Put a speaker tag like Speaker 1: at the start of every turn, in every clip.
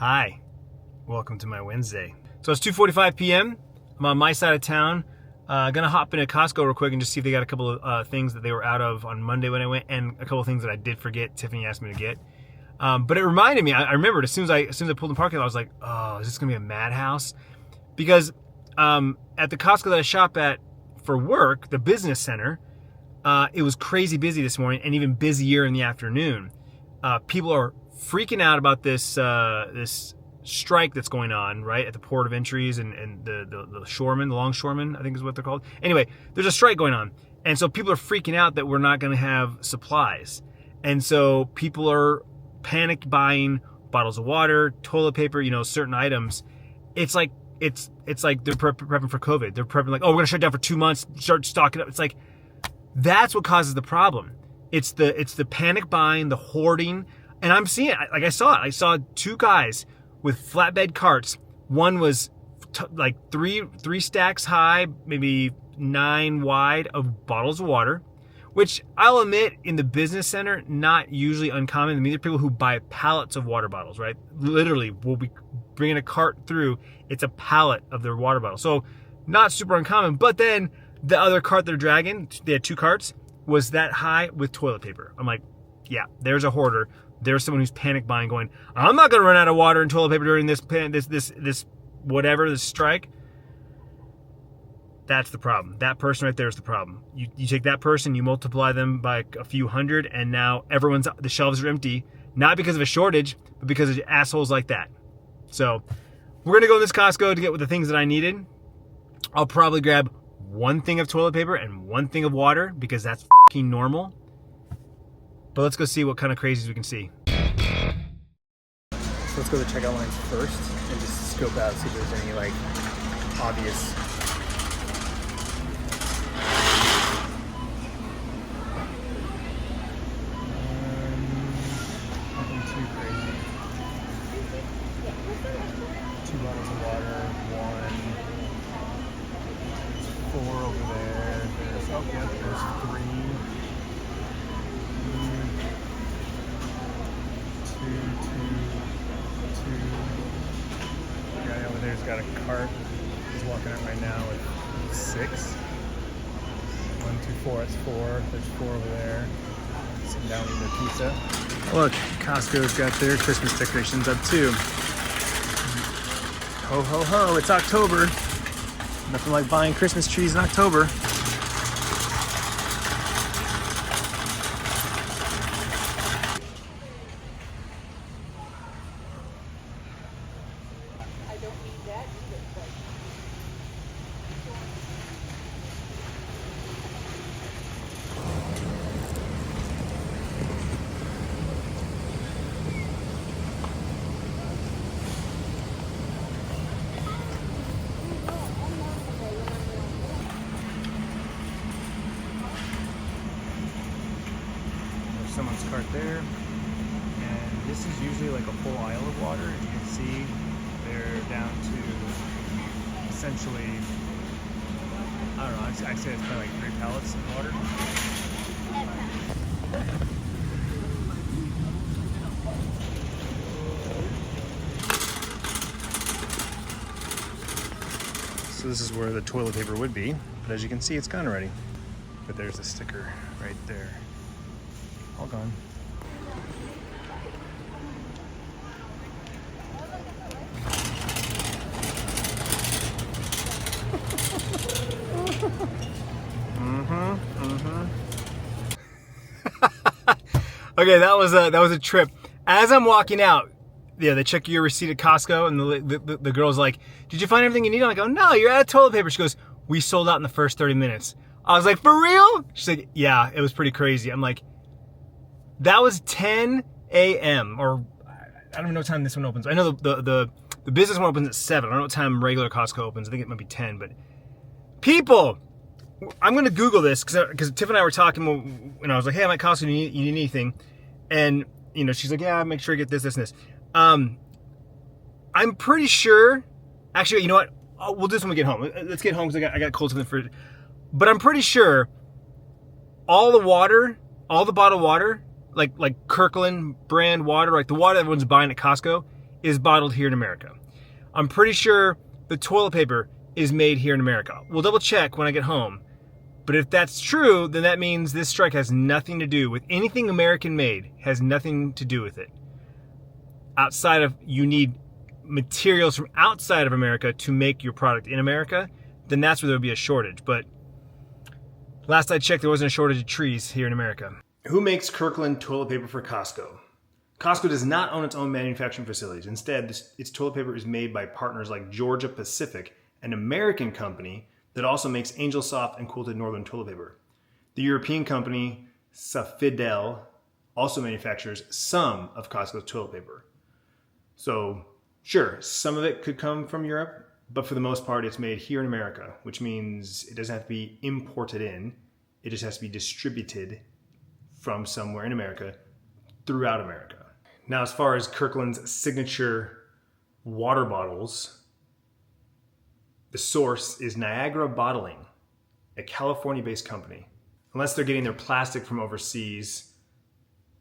Speaker 1: Hi, welcome to my Wednesday. So it's 2:45 p.m. I'm on my side of town. Gonna hop into Costco real quick and just see if they got a couple of things that they were out of on Monday when I went, and a couple of things that I did forget. Tiffany asked me to get. But it reminded me. I remembered as soon as I pulled in the parking lot, I was like, "Oh, is this gonna be a madhouse?" Because at the Costco that I shop at for work, the business center, it was crazy busy this morning, and even busier in the afternoon. People are freaking out about this this strike that's going on right at the port of entries and the shoremen, the longshoremen, I think is what they're called. Anyway, there's a strike going on, and so people are freaking out that we're not going to have supplies, and so people are panic buying bottles of water, toilet paper, certain items. It's like they're prepping for COVID. They're prepping like, oh, we're going to shut down for 2 months, start stocking up. It's like that's what causes the problem. It's the panic buying, the hoarding. And I'm seeing it. Like I saw it. I saw two guys with flatbed carts. One was like three stacks high, maybe 9 wide of bottles of water, which I'll admit in the business center, not usually uncommon. I mean, there are people who buy pallets of water bottles, right? Literally, we'll be bringing a cart through. It's a pallet of their water bottle. So not super uncommon. But then the other cart they're dragging, they had 2 carts, was that high with toilet paper. I'm like, yeah, there's a hoarder. There's someone who's panic buying, going, I'm not going to run out of water and toilet paper during this strike. That's the problem. That person right there is the problem. You take that person, you multiply them by a few hundred, and now the shelves are empty, not because of a shortage, but because of assholes like that. So we're going to go in this Costco to get the things that I needed. I'll probably grab 1 thing of toilet paper and 1 thing of water because that's fucking normal. But let's go see what kind of crazies we can see. So let's go to the checkout lines first and just scope out, see if there's any like obvious. Nothing too crazy. 2 bottles of water, 1. There's 4 over there. There's 3. 2. The guy over there's got a cart. He's walking out right now with 6. 1, 2, 4. That's 4. There's 4 over there. Sitting down eating their pizza. Look, Costco's got their Christmas decorations up too. Ho ho ho! It's October. Nothing like buying Christmas trees in October. Someone's cart there, and this is usually like a full aisle of water. As you can see, they're down to essentially, I don't know, I'd say it's probably like 3 pallets of water. So this is where the toilet paper would be, but as you can see, it's gone already. But there's a sticker right there. All gone. Okay, that was a trip. As I'm walking out, they check your receipt at Costco, and the girl's like, "Did you find everything you need?" I'm like, "Oh no, you're out of toilet paper." She goes, "We sold out in the first 30 minutes." I was like, "For real?" She's like, "Yeah, it was pretty crazy." I'm like, that was 10 a.m. or I don't know what time this one opens. I know the business one opens at 7. I don't know what time regular Costco opens. I think it might be 10. But people, I'm going to Google this because Tiff and I were talking, and I was like, hey, I'm at Costco. You need anything? And she's like, yeah, make sure you get this, and this. I'm pretty sure. Actually, you know what? We'll do this when we get home. Let's get home because I got cold something for. But I'm pretty sure all the bottled water, like Kirkland brand water, like the water everyone's buying at Costco, is bottled here in America. I'm pretty sure the toilet paper is made here in America. We'll double check when I get home. But if that's true, then that means this strike has nothing to do with anything American made, has nothing to do with it. Outside of, you need materials from outside of America to make your product in America, then that's where there would be a shortage. But last I checked, there wasn't a shortage of trees here in America. Who makes Kirkland toilet paper for Costco? Costco does not own its own manufacturing facilities. Instead, its toilet paper is made by partners like Georgia Pacific, an American company that also makes Angel Soft and quilted northern toilet paper. The European company Safidel also manufactures some of Costco's toilet paper. So sure, some of it could come from Europe, but for the most part it's made here in America, which means it doesn't have to be imported in. It just has to be distributed from somewhere in America throughout America. Now, as far as Kirkland's signature water bottles, the source is Niagara Bottling, a California-based company. Unless they're getting their plastic from overseas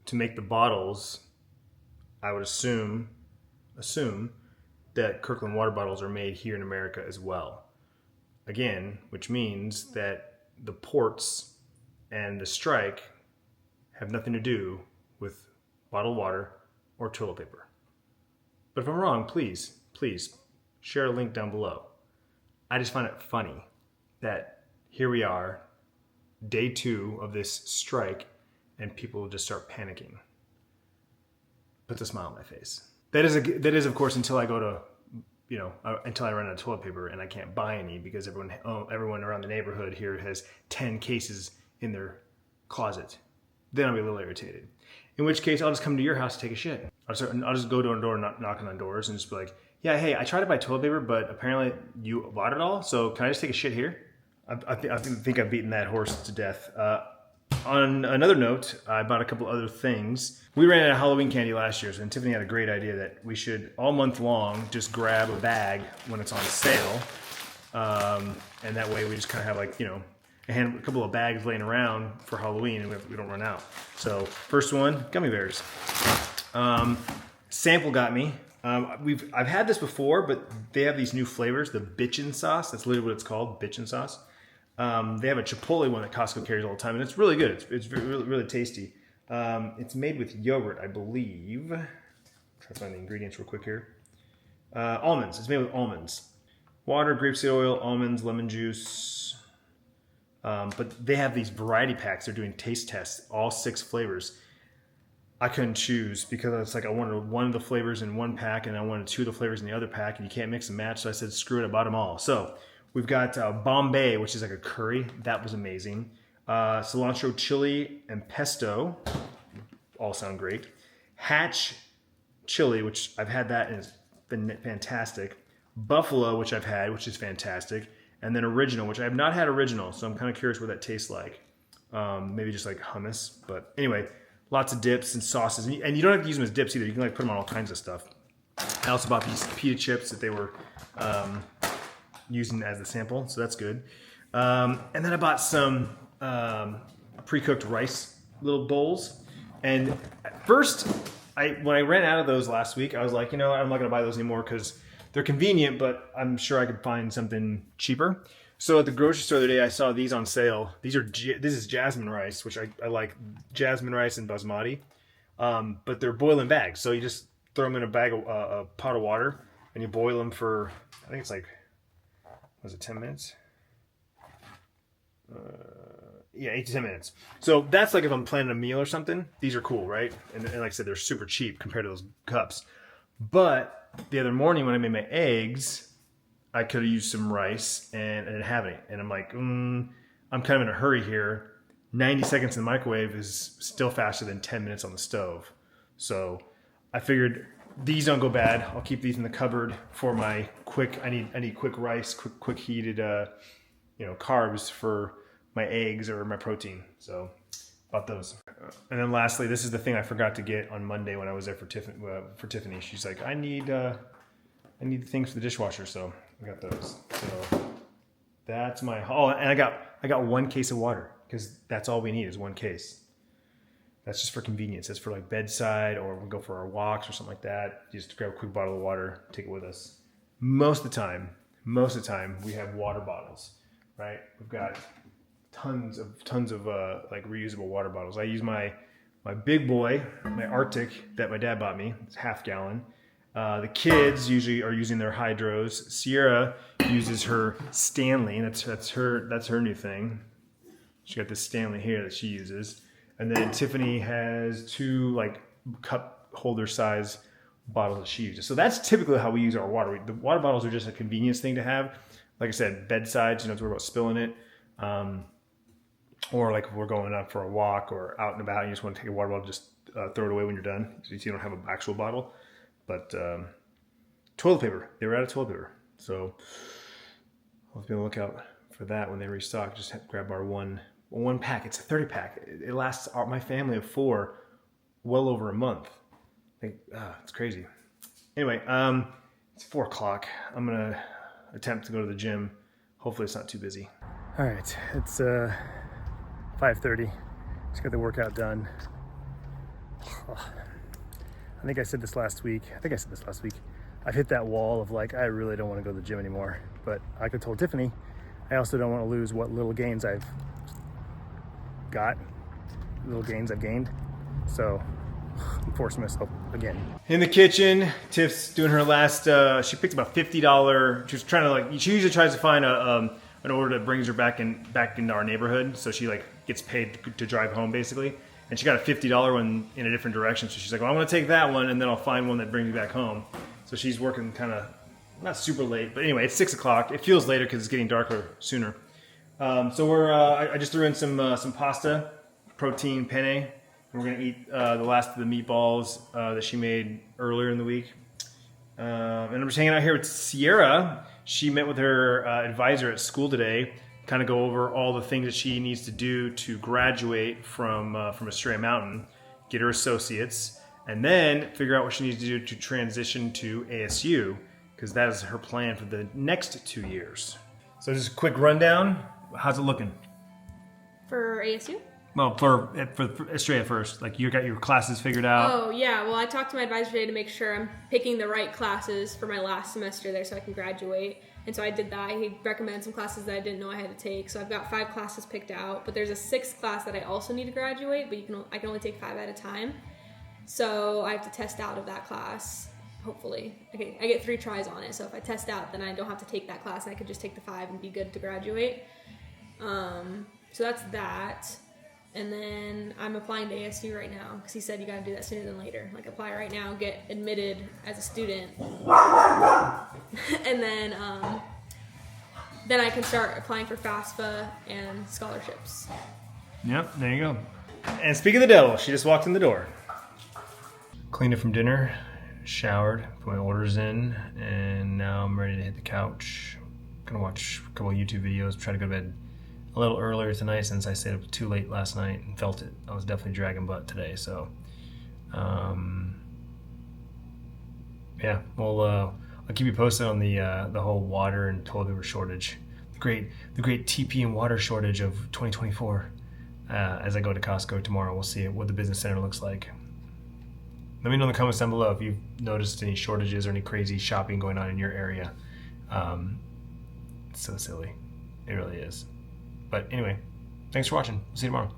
Speaker 1: to make the bottles, I would assume that Kirkland water bottles are made here in America as well. Again, which means that the ports and the strike have nothing to do with bottled water or toilet paper. But if I'm wrong, please share a link down below. I just find it funny that here we are, day 2 of this strike, and people just start panicking. Puts a smile on my face. That is of course until I go to, until I run out of toilet paper and I can't buy any because everyone around the neighborhood here has 10 cases in their closet. Then I'll be a little irritated. In which case, I'll just come to your house to take a shit. I'll just go door to door, knocking on doors, and just be like, yeah, hey, I tried to buy toilet paper, but apparently you bought it all, so can I just take a shit here? I think I've beaten that horse to death. On another note, I bought a couple other things. We ran out of Halloween candy last year, and Tiffany had a great idea that we should, all month long, just grab a bag when it's on sale. And that way we just kind of have a couple of bags laying around for Halloween, and we don't run out. So first one, gummy bears. Sample got me. I've had this before, but they have these new flavors, the bitchin' sauce. That's literally what it's called, bitchin' sauce. They have a Chipotle one that Costco carries all the time, and it's really good. It's really, really tasty. It's made with yogurt, I believe. Try to find the ingredients real quick here. Almonds. It's made with almonds. Water, grapeseed oil, almonds, lemon juice. But they have these variety packs. They're doing taste tests, all 6 flavors. I couldn't choose because it's like I wanted one of the flavors in one pack and I wanted 2 of the flavors in the other pack, and you can't mix and match. So I said, screw it, I bought them all. So we've got Bombay, which is like a curry. That was amazing. Cilantro, chili, and pesto. All sound great. Hatch chili, which I've had that and it's been fantastic. Buffalo, which I've had, which is fantastic. And then original, which I have not had original. So I'm kind of curious what that tastes like. Maybe just like hummus. But anyway, lots of dips and sauces. And you don't have to use them as dips either. You can put them on all kinds of stuff. I also bought these pita chips that they were using as the sample. So that's good. And then I bought some pre-cooked rice little bowls. And at first, when I ran out of those last week, I was like, I'm not going to buy those anymore because they're convenient, but I'm sure I could find something cheaper. So at the grocery store the other day, I saw these on sale. This is jasmine rice, which I like jasmine rice and basmati, but they're boiling bags. So you just throw them in a pot of water, and you boil them for, I think it's like, was it 10 minutes? Yeah, 8 to 10 minutes. So that's like if I'm planning a meal or something. These are cool, right? And like I said, they're super cheap compared to those cups. But the other morning when I made my eggs, I could have used some rice and I didn't have any. And I'm like, I'm kind of in a hurry here. 90 seconds in the microwave is still faster than 10 minutes on the stove. So I figured these don't go bad. I'll keep these in the cupboard for my I need quick rice, quick heated, carbs for my eggs or my protein. So bought those. And then lastly, this is the thing I forgot to get on Monday when I was there for Tiffany. She's like, I need things for the dishwasher, so I got those. So that's my and I got 1 case of water because that's all we need is 1 case. That's just for convenience. That's for like bedside, or we go for our walks or something like that. You just grab a quick bottle of water, take it with us. Most of the time, we have water bottles, right? We've got tons of like reusable water bottles. I use my big boy, my Arctic that my dad bought me. It's half gallon. The kids usually are using their hydros. Sierra uses her Stanley. That's her new thing. She got this Stanley here that she uses. And then Tiffany has 2 like cup holder size bottles that she uses. So that's typically how we use our water. The water bottles are just a convenience thing to have. Like I said, bedside, so you don't have to worry about spilling it. Or like if we're going out for a walk or out and about and you just want to take a water bottle, just throw it away when you're done. So you don't have an actual bottle. But toilet paper, they were out of toilet paper. So I'll be on the lookout for that when they restock. Just have to grab our one pack. It's a 30 pack. It lasts my family of 4 well over a month. It's crazy. Anyway, it's 4 o'clock. I'm gonna attempt to go to the gym. Hopefully it's not too busy. All right, it's 5:30. Just got the workout done. I think I said this last week. I've hit that wall of like, I really don't want to go to the gym anymore. But like I told Tiffany, I also don't want to lose what little gains I've gained. So I'm forcing myself again. In the kitchen, Tiff's doing her last, she picked about $50. She was trying to like, she usually tries to find an order that brings her back into our neighborhood. So she like gets paid to drive home basically. And she got a $50 one in a different direction. So she's like, well, I'm gonna take that one and then I'll find one that brings me back home. So she's working kind of, not super late, but anyway, it's 6 o'clock. It feels later because it's getting darker sooner. So I just threw in some pasta, protein penne. And we're gonna eat the last of the meatballs that she made earlier in the week. And I'm just hanging out here with Sierra. She met with her advisor at school today, kind of go over all the things that she needs to do to graduate from Estrella Mountain, get her associates, and then figure out what she needs to do to transition to ASU, because that is her plan for the next 2 years. So just a quick rundown. How's it looking?
Speaker 2: For ASU?
Speaker 1: Well, for Estrella first. Like, you got your classes figured out?
Speaker 2: Oh, yeah. Well, I talked to my advisor today to make sure I'm picking the right classes for my last semester there so I can graduate. And so I did that. He recommended some classes that I didn't know I had to take. So I've got 5 classes picked out. But there's a 6th class that I also need to graduate, but I can only take 5 at a time. So I have to test out of that class, hopefully. Okay, I get 3 tries on it. So if I test out, then I don't have to take that class. I could just take the 5 and be good to graduate. So that's that. And then I'm applying to ASU right now because he said you got to do that sooner than later. Like, apply right now, get admitted as a student, and then I can start applying for FAFSA and scholarships.
Speaker 1: Yep, there you go. And speaking of the devil, she just walked in the door. Cleaned up from dinner, showered, put my orders in, and now I'm ready to hit the couch. Gonna watch a couple of YouTube videos, try to go to bed a little earlier tonight since I stayed up too late last night and felt it. I was definitely dragging butt today, so yeah. Well, I'll keep you posted on the whole water and toilet paper shortage, the great TP and water shortage of 2024. As I go to Costco tomorrow, we'll see what the business center looks like. Let me know in the comments down below if you've noticed any shortages or any crazy shopping going on in your area. It's so silly. It really is. But anyway, thanks for watching. See you tomorrow.